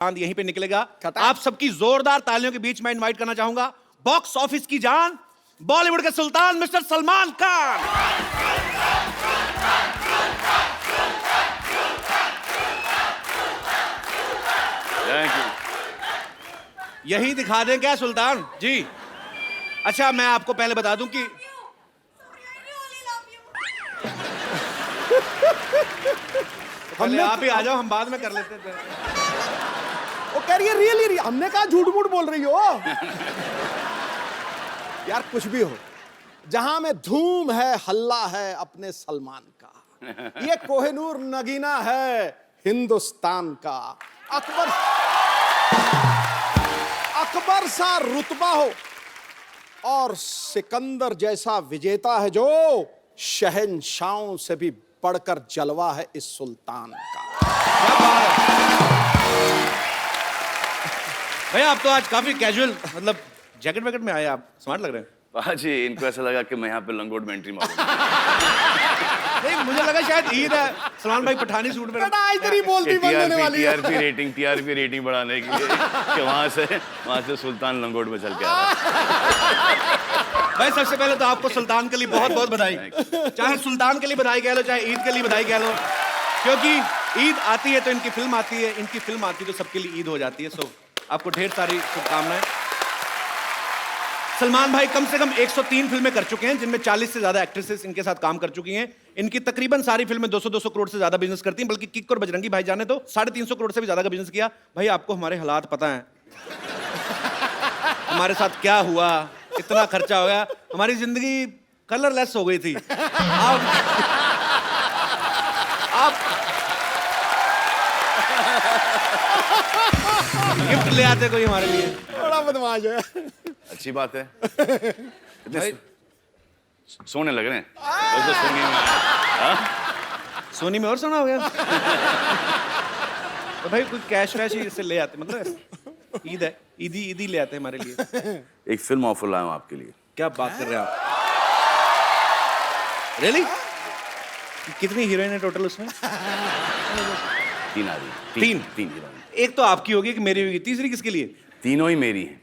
चांद यहीं पे निकलेगा। आप सबकी जोरदार तालियों के बीच मैं इनवाइट करना चाहूंगा बॉक्स ऑफिस की जान, बॉलीवुड के सुल्तान mister Salman Khan. Thank you. यही दिखा दें क्या सुल्तान जी? अच्छा मैं आपको पहले बता दूं कि पहले आप ही आ जाओ, हम बाद में कर लेते थे। वो कह रही है रियली, हमने कहा झूठ मूठ बोल रही हो। यार कुछ भी हो, जहां में धूम है हल्ला है अपने सलमान का। ये कोहिनूर नगीना है हिंदुस्तान का। अकबर सा रुतबा हो और सिकंदर जैसा विजेता है जो शहंशाहों से भी बढ़कर जलवा है इस सुल्तान का। भैया आप तो आज काफी कैजुअल, मतलब जैकेट वैकेट में आए, आप स्मार्ट लग रहे हैं। जी इनको ऐसा लगा कि मैं यहाँ पे लंगोट में एंट्री मारूंगा। नहीं मुझे लगा शायद ईद है, सलमान भाई पठानी सूट में। आज तेरी बोलती बंद होने वाली है। टीआरपी रेटिंग बढ़ाने के लिए कि वहां से सुल्तान लंगोट में चल के आ रहा है। भाई सबसे पहले तो आपको सुल्तान के लिए बहुत बहुत बधाई। चाहे सुल्तान के लिए बधाई कह लो, चाहे ईद के लिए बधाई कह लो, क्योंकि ईद आती है तो इनकी फिल्म आती है, इनकी फिल्म आती है तो सबके लिए ईद हो जाती है। सो आपको ढेर सारी शुभकामनाएं। सलमान भाई कम से कम 103 फिल्में कर चुके हैं, जिनमें 40 से ज्यादा एक्ट्रेसेस इनके साथ काम कर चुकी हैं। इनकी तकरीबन सारी फिल्में 200-200 करोड़ से ज्यादा बिजनेस करती हैं, बल्कि किक और बजरंगी भाई जाने तो 350 करोड़ से भी ज्यादा का बिजनेस किया। भाई आपको हमारे हालात पता हैं, हमारे साथ क्या हुआ, इतना खर्चा हो गया, हमारी जिंदगी कलरलेस हो गई थी। आप गिफ्ट ले आते कोई हमारे लिए। बड़ा बदमाश है। अच्छी बात है। इतने सोने लग रहे हैं। तो सोनी में सोनी में और सोना हो गया। तो भाई कोई कैश वैश ही इससे ले आते, मतलब ईद है, ईदी ले आते हमारे लिए। एक फिल्म ऑफर लाया हूं आपके लिए। क्या बात कर रहे हैं आप? रियली? कितनी हीरोइन है टोटल उसमें? 3 आ रही। तीन हीरोइन। एक तो आपकी होगी, कि मेरी होगी, तीसरी किसके लिए? तीनों ही मेरी हैं।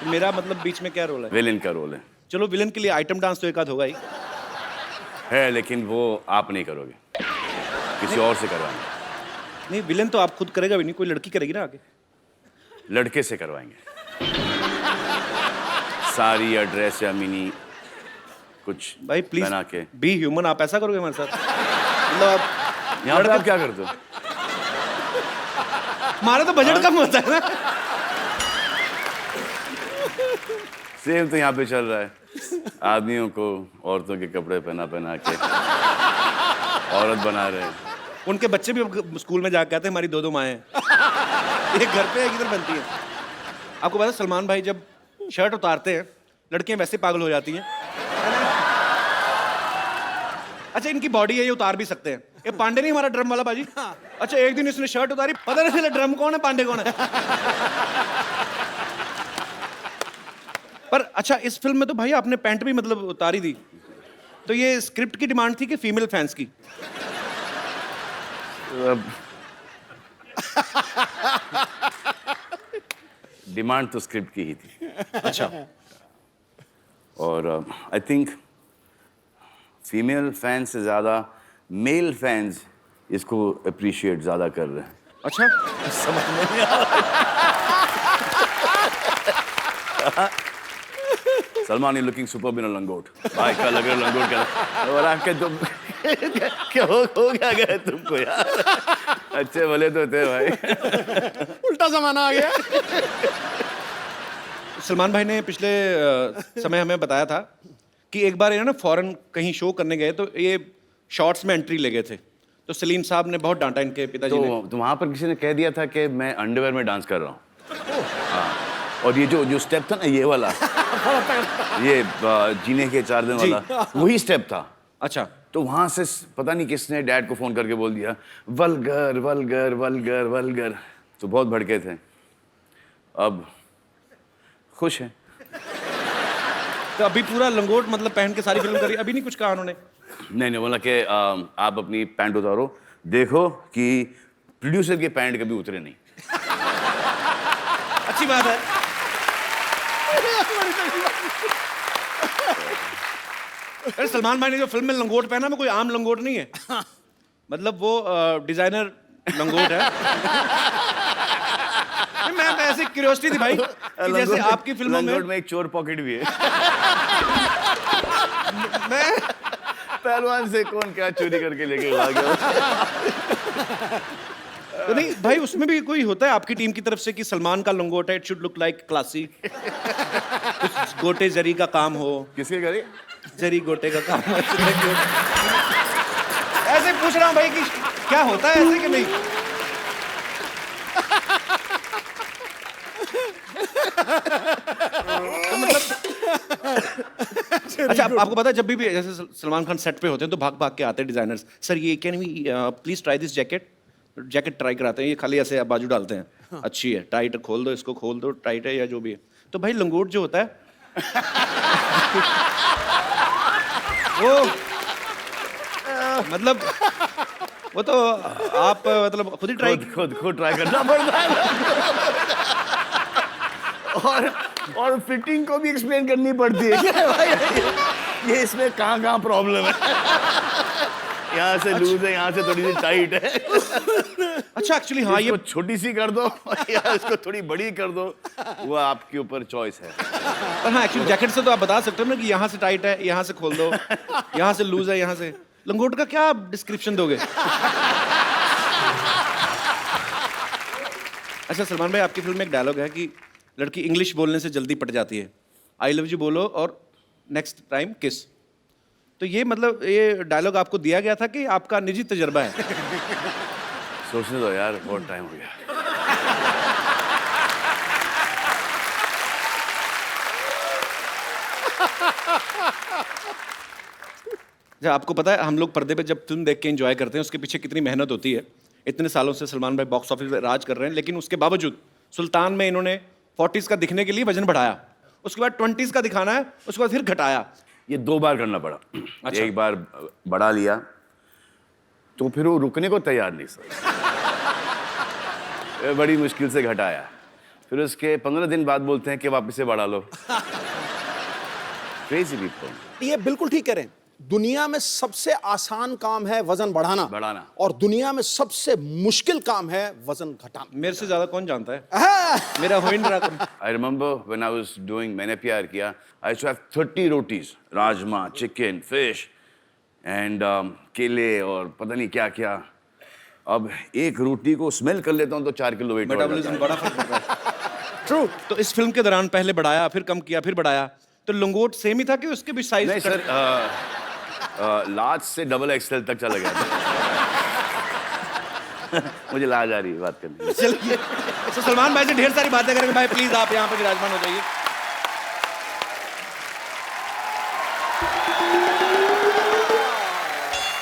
मेरा मतलब बीच में क्या रोल है? विलेन का रोल है। चलो विलेन के लिए आइटम डांस तो एक आध होगा ही है, लेकिन वो आप नहीं करोगे, किसी और से करवाएंगे। नहीं विलेन तो आप खुद करेगा भी नहीं, कोई लड़की करेगी ना आगे। लड़के से करवाएंगे। साड़ी या ड्रेस या मिनी कुछ भाई प्लीज बना के। बी ह्यूमन, आप ऐसा करोगे हमारे साथ? मतलब आप यहाँ पे आप क्या करते हो? हमारा तो बजट कम होता है ना। सेम तो यहाँ पे चल रहा है। आदमियों को औरतों के कपड़े पहना के औरत बना रहे हैं। उनके बच्चे भी स्कूल में जाकर कहते हैं हमारी 2-2 माएँ हैं। एक घर पे एक इधर बनती है। आपको पता है सलमान भाई जब शर्ट उतारते हैं लड़कियां वैसे पागल हो जाती हैं। अच्छा इनकी बॉडी है, ये उतार भी सकते हैं। ये पांडे नहीं हमारा ड्रम वाला बाजी? अच्छा एक दिन इसने शर्ट उतारी, पता नहीं चला ड्रम कौन है पांडे कौन है। पर अच्छा इस फिल्म में तो भाई आपने पैंट भी मतलब उतारी दी, तो ये स्क्रिप्ट की डिमांड थी कि फीमेल फैंस की? डिमांड तो स्क्रिप्ट की ही थी। अच्छा और आई थिंक फीमेल फैंस से ज़्यादा मेल फैंस इसको अप्रिशिएट ज़्यादा कर रहे हैं। अच्छा समझ में नहीं आ रहा। सलमान इज लुकिंग सुपर बिना लंगोट। भाई का लग रहा लंगोट क्या और आपके तुम क्या हो गया तुमको यार? अच्छे भले तो थे भाई। उल्टा जमाना आ गया। सलमान भाई ने पिछले समय हमें बताया था कि एक बार ये ना फॉरेन कहीं शो करने गए तो ये शॉर्ट्स में एंट्री ले गए थे, तो सलीम साहब ने बहुत डांटा इनके पिताजी ने। तो वहां पर किसी ने कह दिया था कि मैं अंडरवेयर में डांस कर रहा हूँ। हाँ, और ये जो स्टेप था ना ये वाला, ये जीने के 4 दिन वाला वही स्टेप था। अच्छा तो वहां से पता नहीं किसने डैड को फोन करके बोल दिया वल्गर वल्गर वल्गर वल्गर, तो बहुत भड़के थे। अब खुश हैं। तो अभी पूरा लंगोट मतलब पहन के सारी फिल्म करी, अभी नहीं कुछ कहा उन्होंने? नहीं बोला कि आप अपनी पैंट उतारो, देखो कि प्रोड्यूसर के पैंट कभी उतरे नहीं। अच्छी बात है। अरे सलमान भाई ने जो फिल्म में लंगोट पहना वो कोई आम लंगोट नहीं है, मतलब वो डिजाइनर लंगोट है। नहीं, मैं ऐसे क्यूरियोसिटी थी भाई कि जैसे आपकी फिल्मों लंगोट में एक चोर पॉकेट भी है। मैं पहलवान से कौन क्या चोरी करके लेके आ गया। तो नहीं भाई, उसमें भी कोई होता है आपकी टीम की तरफ से कि सलमान का लंगोट है, it should look like classy, कुछ गोटे जरी का काम हो। किसके करे? जरी गोटे का काम हो। ऐसे पूछ रहा हूँ भाई कि क्या होता है ऐसे कि नहीं। तो मतलब अच्छा, आपको पता है जब भी जैसे सलमान खान सेट पे होते हैं तो भाग भाग के आते हैं डिजाइनर्स, सर ये can we please try this jacket. Jacket try कराते हैं, ये खाली ऐसे बाजू डालते हैं, अच्छी है, टाइट खोल दो, इसको खोल दो, टाइट है या जो भी है। तो भाई लंगोट जो होता है वो मतलब वो तो आप मतलब खुद ही ट्राई खुद ट्राई करना पड़ता है। और फिटिंग को भी एक्सप्लेन करनी पड़ती है क्या भाई, ये इसमें कहाँ प्रॉब्लम है, यहाँ से लूज है, यहाँ से थोड़ी सी टाइट है। अच्छा एक्चुअली हाँ, ये छोटी सी कर दो या इसको थोड़ी बड़ी कर दो, वो आपके ऊपर चॉइस है। पर हाँ एक्चुअली जैकेट से तो आप बता सकते हो ना कि यहाँ से टाइट है, यहाँ से खोल दो, यहाँ से लूज है, यहाँ से। लंगोट का क्या आप डिस्क्रिप्शन दोगे? अच्छा सलमान भाई, आपकी फिल्म में एक डायलॉग है कि लड़की इंग्लिश बोलने से जल्दी पट जाती है, आई लव यू बोलो और नेक्स्ट टाइम किस। तो ये मतलब ये डायलॉग आपको दिया गया था कि आपका निजी तजर्बा है? सोचने दो यार, बहुत टाइम हो गया। आपको पता है हम लोग पर्दे पे जब फिल्म देख के एंजॉय करते हैं उसके पीछे कितनी मेहनत होती है। इतने सालों से सलमान भाई बॉक्स ऑफिस पे राज कर रहे हैं, लेकिन उसके बावजूद सुल्तान में इन्होंने 40s का दिखने के लिए वजन बढ़ाया, उसके बाद 20s का दिखाना है, उसके बाद फिर घटाया। ये 2 बार करना पड़ा। अच्छा। एक बार बढ़ा लिया तो फिर वो रुकने को तैयार नहीं सर। बड़ी मुश्किल से घटाया, फिर उसके 15 दिन बाद बोलते हैं कि वापस से बढ़ा लो। Crazy people. ये बिल्कुल ठीक कह रहे हैं। दुनिया में सबसे आसान काम है वजन बढ़ाना और दुनिया में सबसे मुश्किल काम है वजन घटाना। मेरे से ज्यादा कौन जानता है? मेरा हो ही नहीं रहा। I remember when I was doing मैंने प्यार किया, I used to have 30 rotis, rajma, chicken, fish and केले और पता नहीं क्या क्या। अब एक रोटी को स्मेल कर लेता हूँ तो 4 किलो वेट। मेटाबॉलिज्म बड़ा फर्क पड़ता है। ट्रू। तो इस फिल्म के दौरान पहले बढ़ाया, फिर कम किया, फिर बढ़ाया, तो लंगोट सेम ही था कि उसके भी साइज? नहीं सर, लार्ज से XXL तक चला गया था। मुझे लाज आ रही है बात करने। चलिए, तो सलमान भाई से ढेर सारी बातें करेंगे। भाई प्लीज आप यहाँ पे विराजमान हो जाइए।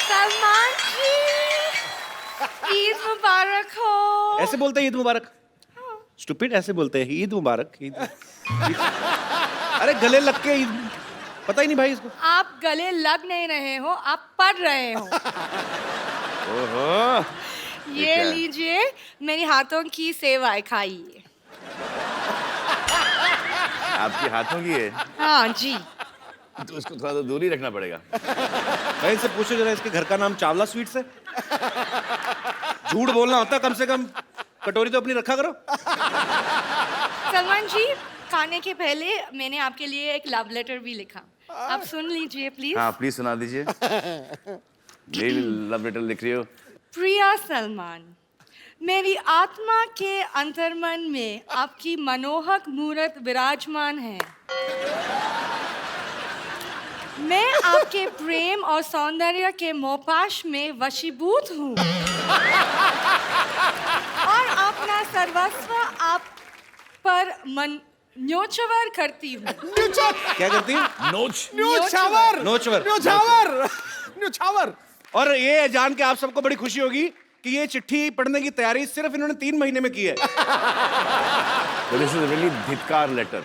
सलमान जी, ईद मुबारक हो। ऐसे बोलते हैं ईद मुबारक? स्टूपिड, ऐसे बोलते हैं ईद मुबारक। ईद अरे गले लग के ईद, पता ही नहीं भाई इसको। आप गले लग नहीं रहे हो, आप पढ़ रहे हो। ओहो, ये लीजिए, मेरी हाथों की सेवाएं खाइए। आपके हाथों की है? हाँ जी। तो उसको थोड़ा सा दूर ही रखना पड़ेगा। भाई इनसे पूछो जरा, इसके घर का नाम चावला स्वीट्स है? झूठ बोलना होता कम से कम, कटोरी तो अपनी रखा करो। सलमान जी, खाने के पहले मैंने आपके लिए एक लव लेटर भी लिखा, आप सुन लीजिए प्लीज। हाँ प्लीज सुना दीजिए। मैं भी लव लेटर लिख रही हूँ। प्रिया सलमान, मेरी आत्मा के अंतर्मन में आपकी मनोहक मूर्त विराजमान है। मैं आपके प्रेम और सौंदर्य के मोहपाश में वशीभूत हूँ और अपना सर्वस्व आप पर न्योछावर करती हूँ। क्या करती है? न्योछावर। और ये जान के आप सबको बड़ी खुशी होगी कि ये चिट्ठी पढ़ने की तैयारी सिर्फ इन्होंने 3 महीने में की है। दिस इज रियली धिक्कार लेटर।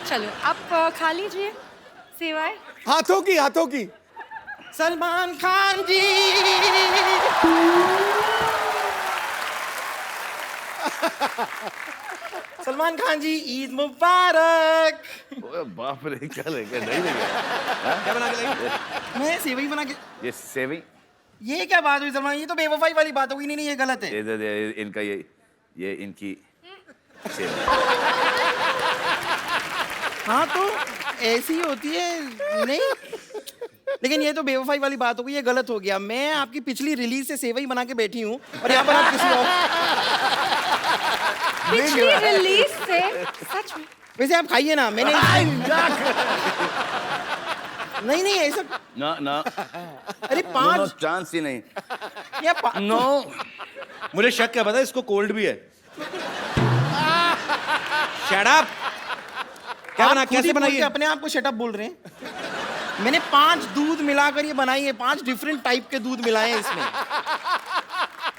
चलो आप खा लीजिए सेवाएं। हाथों की सलमान खान जी। सलमान खान जी, ईद मुबारक। ओए बाप रे, क्या लेके नहीं लेके क्या बना के लाई? मैं सेवई बना के। ये सेविंग ये क्या बात हुई सलमान? ये तो बेवफाई वाली बात होगी। नहीं नहीं, ये गलत है। इनका ये इनकी सेविंग। हाँ तो ऐसी ही होती है। नहीं, लेकिन ये तो बेवफाई वाली बात हो गई, ये गलत हो गया। मैं आपकी पिछली रिलीज से सेवई बना के बैठी हूँ और यहाँ पर आप किसी और। पिछली रिलीज से सच में वैसे आप खाइए ना। मैंने नहीं नहीं ऐसा। ना ना, अरे नो पांच चांस ही नहीं। या नो, मुझे शक क्या पता है, इसको कोल्ड भी है। Shut up. क्या बना, कैसे बनाई है? अपने आप को शटअप बोल रहे हैं। मैंने 5 दूध मिलाकर ये बनाई है। 5 डिफरेंट टाइप के दूध मिलाए हैं इसमें।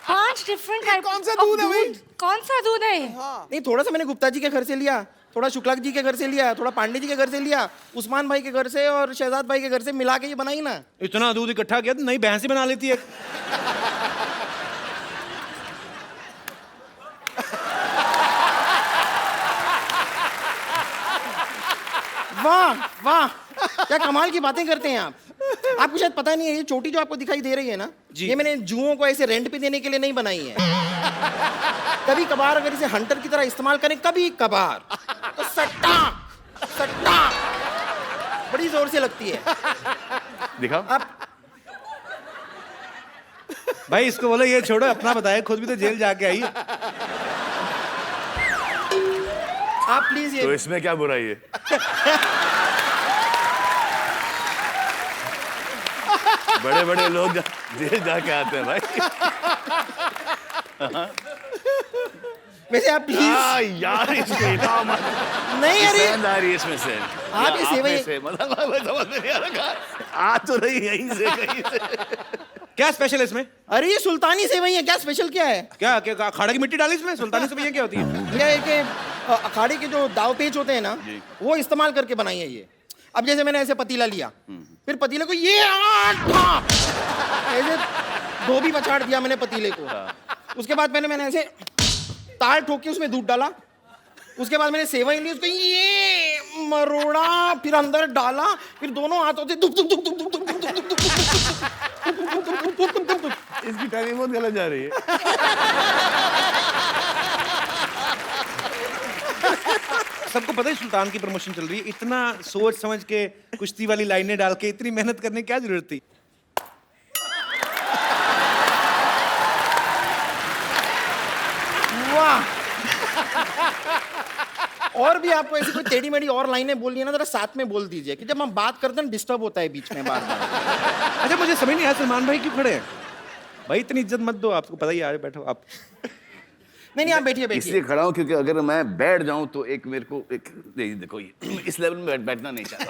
5 डिफरेंट टाइप। कौन सा दूध है भाई? कौन सा दूध है ये? नहीं, थोड़ा सा मैंने गुप्ता जी के घर से लिया, थोड़ा शुक्ला जी के घर से लिया, थोड़ा पांडे जी के घर से लिया, उस्मान भाई के घर से और शहजाद भाई के घर से मिला के ये बनाई ना। इतना दूध इकट्ठा किया तो नई भैंस ही बना लेती है। वाह वाह, क्या कमाल की बातें करते हैं आप। आपको शायद पता नहीं है, ये चोटी जो आपको दिखाई दे रही है ना, जी। ये मैंने जुओं को ऐसे रेंट पे देने के लिए नहीं बनाई है। कभी कभार अगर इसे हंटर की तरह इस्तेमाल करें, कभी कभार, तो सट्टा सट्टा बड़ी जोर से लगती है। दिखाओ। आप भाई इसको बोलो ये छोड़ो, अपना बताए, खुद भी तो जेल जाके आई है। आप प्लीज तो ये इसमें क्या बुराई है? बड़े बड़े लोग जेल जाके आते हैं भाई। वैसे आप प्लीज यार इसको इतना मत। नहीं, अरे पसंद आ रही है इसमें से। आप ये आप सेवई- में से मतलब मैं समझ में नहीं आ रहा। आ तो रही यहीं से कहीं से। क्या स्पेशल है इसमें? अरे ये सुल्तानी सेवई है, क्या स्पेशल क्या है? क्या क्या अखाड़े की मिट्टी डाली इसमें? सुल्तानी सेवइयां क्या होती है? ये कि अखाड़े के जो दाव पेच होते हैं ना, वो इस्तेमाल करके बनाई है ये। अब जैसे मैंने ऐसे पतीला लिया, फिर पतीले को ये ऐसे धोबी पछाड़ दिया मैंने पतीले को। उसके बाद मैंने ऐसे ताल ठोक के उसमें दूध डाला। उसके बाद मैंने सेवई ली, उसको ये मरोड़ा, फिर अंदर डाला, फिर दोनों हाथों से दुब दुब दुब दुब दुब दुब दुब दुब दुब दुब दुब। इसकी टाइमिंग बहुत गलत जा रही है। सबको पता है सुल्तान की प्रमोशन चल रही है, इतना सोच समझ के कुश्ती वाली लाइनें डाल के इतनी मेहनत करने की क्या जरूरत थी? वाह। और भी आपको ऐसी कोई टेढ़ी मेढ़ी और लाइनें बोलनी है ना, जरा साथ में बोल दीजिए, कि जब हम बात करते हैं डिस्टर्ब होता है बीच में बार बार। अच्छा मुझे समझ नहीं आया सलमान भाई क्यों खड़े हैं? भाई इतनी इज्जत मत दो, आपको पता ही है, बैठो आप। नहीं नहीं, आप बैठिए बैठिए। इसलिए खड़ा हूं क्योंकि अगर मैं बैठ जाऊं तो एक मेरे को एक नहीं, देखो ये इस लेवल में बैठना नहीं चाहता।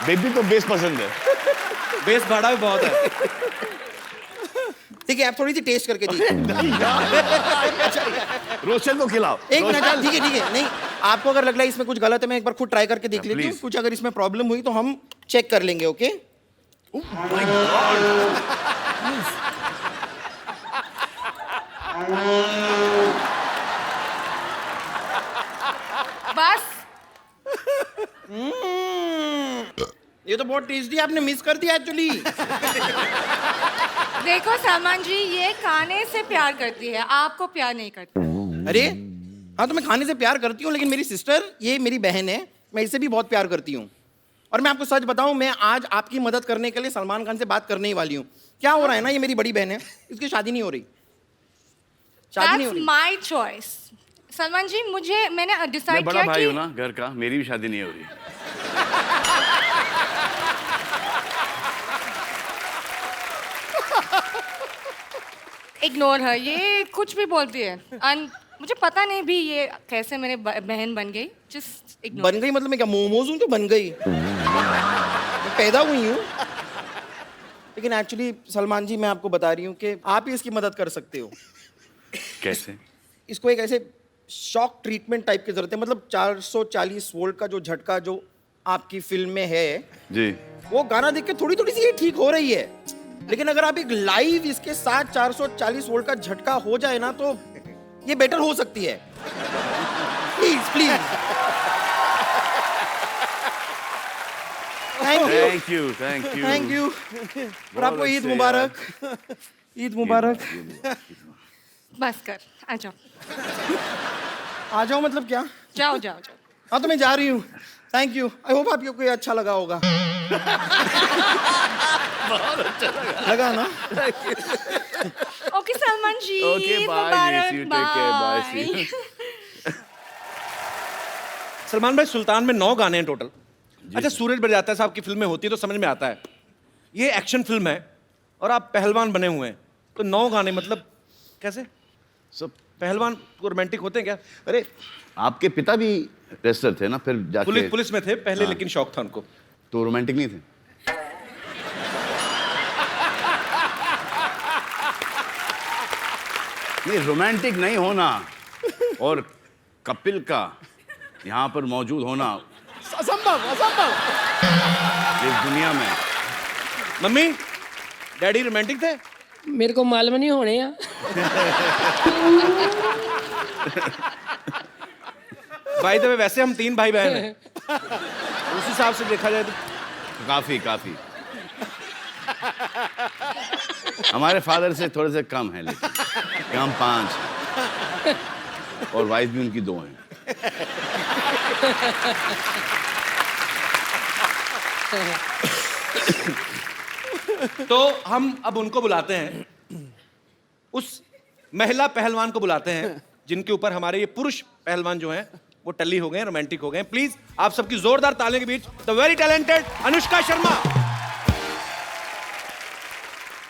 बेबी को बेस पसंद है। बेस भाड़ा भी बहुत है। ठीक है, आप थोड़ी सी टेस्ट करके दीजिए। रोशन को खिलाओ। एक मिनट, ठीक है ठीक है। नहीं, आपको अगर लग रहा है इसमें कुछ गलत है, मैं एक बार खुद ट्राई करके देख लेती हूँ। please. कुछ अगर इसमें प्रॉब्लम हुई तो हम चेक कर लेंगे। ओके? बस ये तो बहुत टेस्टी, आपने मिस कर दिया एक्चुअली। देखो सलमान जी, ये खाने से प्यार करती है, आपको प्यार नहीं करती। अरे हाँ, तो मैं खाने से प्यार करती हूँ, लेकिन मेरी सिस्टर, ये मेरी बहन है, मैं इससे भी बहुत प्यार करती हूँ। और मैं आपको सच बताऊं, मैं आज आपकी मदद करने के लिए सलमान खान से बात करने ही वाली हूँ। क्या हो रहा है ना, ये मेरी बड़ी बहन है, इसकी शादी नहीं हो रही। शादी नहीं हो That's रही। my choice. सलमान जी, मैंने मैं डिसाइड बड़ा किया भाई हूं कि ना घर का, मेरी भी शादी नहीं हो रही। इग्नोर है, ये कुछ भी बोलती है। मुझे पता नहीं भी ये कैसे मेरे बहन बन गई। Just ignore. बन गई मतलब मैं क्या मोमोज हूँ जो बन गई? मैं पैदा हुई हूँ। लेकिन एक्चुअली सलमान जी, मैं आपको बता रही हूँ कि आप ही इसकी मदद कर सकते हो। कैसे? इसको एक ऐसे शॉक ट्रीटमेंट टाइप की जरूरत है, मतलब 440 वोल्ट का जो झटका जो आपकी फिल्म में है, जी वो गाना देख के थोड़ी थोड़ी सी ये ठीक हो रही है, लेकिन अगर आप एक लाइव इसके साथ 440 वोल्ट का झटका हो जाए ना तो ये बेटर हो सकती है। Please please. Thank you thank you thank you. और आपको ईद मुबारक। ईद मुबारक। बस कर, आ जाओ आ जाओ मतलब क्या? जाओ जाओ जाओ। हाँ तो मैं जा रही हूँ। Thank you. आई होप आपको ये अच्छा लगा होगा। लगा ना? Okay Salman ji, Okay, Eid bye, मुबारक, miss you, take care, bye, see you. Salman भाई, सुल्तान में 9 गाने हैं टोटल। अच्छा, सूरज बरजात्या साहब की फिल्में होती है तो समझ में आता है, ये एक्शन फिल्म है और आप पहलवान बने हुए हैं, तो 9 गाने मतलब कैसे? सब पहलवान को रोमांटिक होते हैं क्या? अरे आपके पिता भी रेसलर थे ना, फिर जाके पुलिस में थे पहले, हाँ। लेकिन शौक था उनको। तो रोमांटिक नहीं थे? ये रोमांटिक नहीं होना और कपिल का यहाँ पर मौजूद होना असंभव असंभव। इस दुनिया में। मम्मी डैडी रोमांटिक थे? मेरे को मालूम नहीं होने या भाई तो वैसे हम 3 भाई बहन हैं, उस हिसाब से देखा जाए तो काफी काफी हमारे फादर से थोड़े से कम है, लेकिन कि हम 5 हैं और वाइफ भी उनकी 2 हैं। तो हम अब उनको बुलाते हैं, उस महिला पहलवान को बुलाते हैं जिनके ऊपर हमारे ये पुरुष पहलवान जो हैं वो टल्ली हो गए हैं, रोमांटिक हो गए हैं। प्लीज आप सबकी जोरदार तालियों के बीच the very talented Anushka Sharma.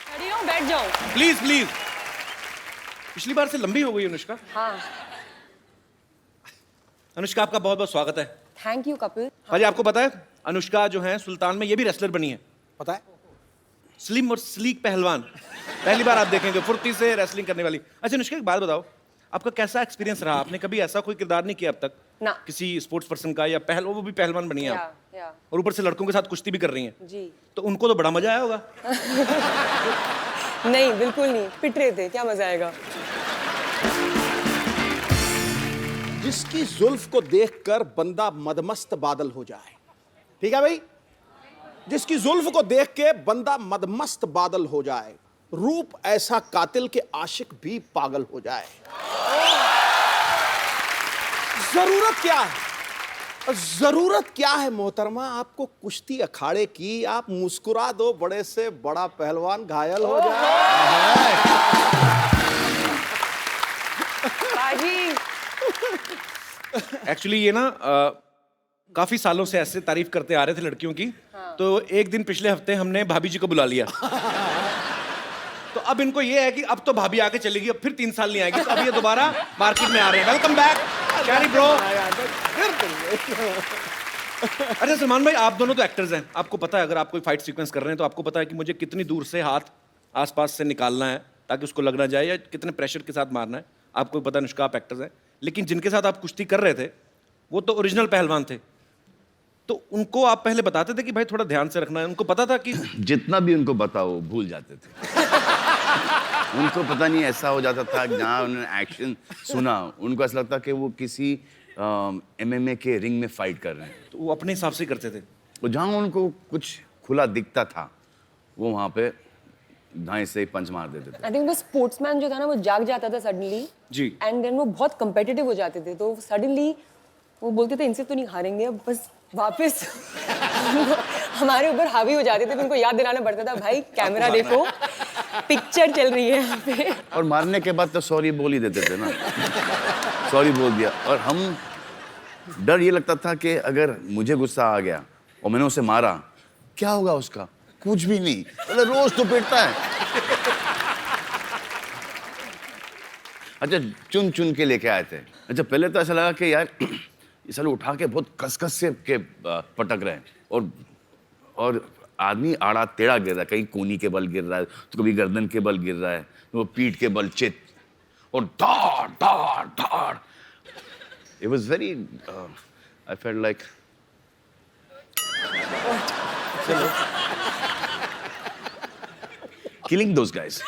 खड़ी हो, बैठ जाओ। Please please. पिछली बार से लंबी हो गई अनुष्का। हाँ, अनुष्का आपका बहुत बहुत स्वागत है। Thank you Kapil. भाजी आपको पता है अनुष्का जो है सुल्तान में ये भी रेसलर बनी है, पता है? स्लिम और स्लीक पहलवान। पहली बार आप देखेंगे फुर्ती से रेसलिंग करने वाली। अच्छा अनुष्का, एक बात बताओ, आपका कैसा एक्सपीरियंस रहा? आपने कभी ऐसा कोई किरदार नहीं किया अब तक ना। किसी स्पोर्ट्स पर्सन का, या वो भी पहलवान बनी है आप, या और ऊपर से लड़कों के साथ कुश्ती भी कर रही हैं, जी। तो उनको तो बड़ा मजा आया होगा। नहीं, बिल्कुल नहीं, पिट रहे थे, क्या मजा आएगा। जिसकी जुल्फ को देखकर बंदा मदमस्त बादल हो जाए, ठीक है भाई? जिसकी जुल्फ को देख के बंदा मदमस्त बादल हो जाए, रूप ऐसा कातिल के आशिक भी पागल हो जाए। जरूरत क्या है? जरूरत क्या है मोहतरमा आपको कुश्ती अखाड़े की? आप मुस्कुरा दो, बड़े से बड़ा पहलवान घायल हो जाए। बाजी। एक्चुअली ये ना काफी सालों से ऐसे तारीफ करते आ रहे थे लड़कियों की, तो एक दिन पिछले हफ्ते हमने भाभी जी को बुला लिया। तो अब इनको ये है कि अब तो भाभी आके चलेगी, अब फिर 3 साल नहीं आएगी, तो अब ये दोबारा मार्केट में आ रहे हैं। Welcome back carry bro. अच्छा सलमान भाई, आप दोनों तो एक्टर्स हैं, आपको पता है अगर आप कोई फाइट सीक्वेंस कर रहे हैं तो आपको पता है कि मुझे कितनी दूर से हाथ आसपास से निकालना है ताकि उसको लग ना जाए, या कितने प्रेशर के साथ मारना है। आपको पता है अनुष्का, आप एक्टर्स हैं, लेकिन जिनके साथ आप कुश्ती कर रहे थे वो तो ओरिजिनल पहलवान थे, तो उनको आप पहले बताते थे कि भाई थोड़ा ध्यान से रखना है? उनको पता था कि जितना भी उनको बताओ भूल जाते थे। उनको पता नहीं ऐसा हो जाता था कि जहाँ उन्होंने एक्शन सुना उनको ऐसा लगता कि वो किसी MMA के रिंग में फाइट कर रहे हैं। तो वो अपने हिसाब से करते थे। तो जहाँ उनको कुछ खुला दिखता था वो वहाँ पे धाई से पंच मार देते थे। आई थिंक वो स्पोर्ट्समैन जो था ना, वो जाग जाता था सडनली जी। एंड देन वो बहुत कंपेटिटिव हो जाते थे, तो सडनली वो बोलते थे इनसे तो नहीं हारेंगे, अब बस वापस हमारे ऊपर हावी हो जाते थे। उनको याद दिलाना पड़ता था, भाई कैमरा देखो, पिक्चर चल रही है यहाँ पे। और मारने के बाद तो सॉरी बोल ही देते थे ना। सॉरी बोल दिया। और हम डर ये लगता था कि अगर मुझे गुस्सा आ गया और मैंने उसे मारा, क्या होगा उसका? कुछ भी नहीं, मतलब रोज तो पिटता है। अच्छा, चुन चुन के लेके आए थे। अच्छा, पहले तो ऐसा लगा कि यार ये साले उठा के बहुत कस से के पटक रहे हैं, और आदमी आड़ा टेढ़ा गिर रहा है, कहीं कोनी के बल गिर रहा है, तो कभी गर्दन के बल गिर रहा है, तो वो पीठ के बल चित, और धाड़ धाड़ धाड़। It was very I felt like Killing those guys.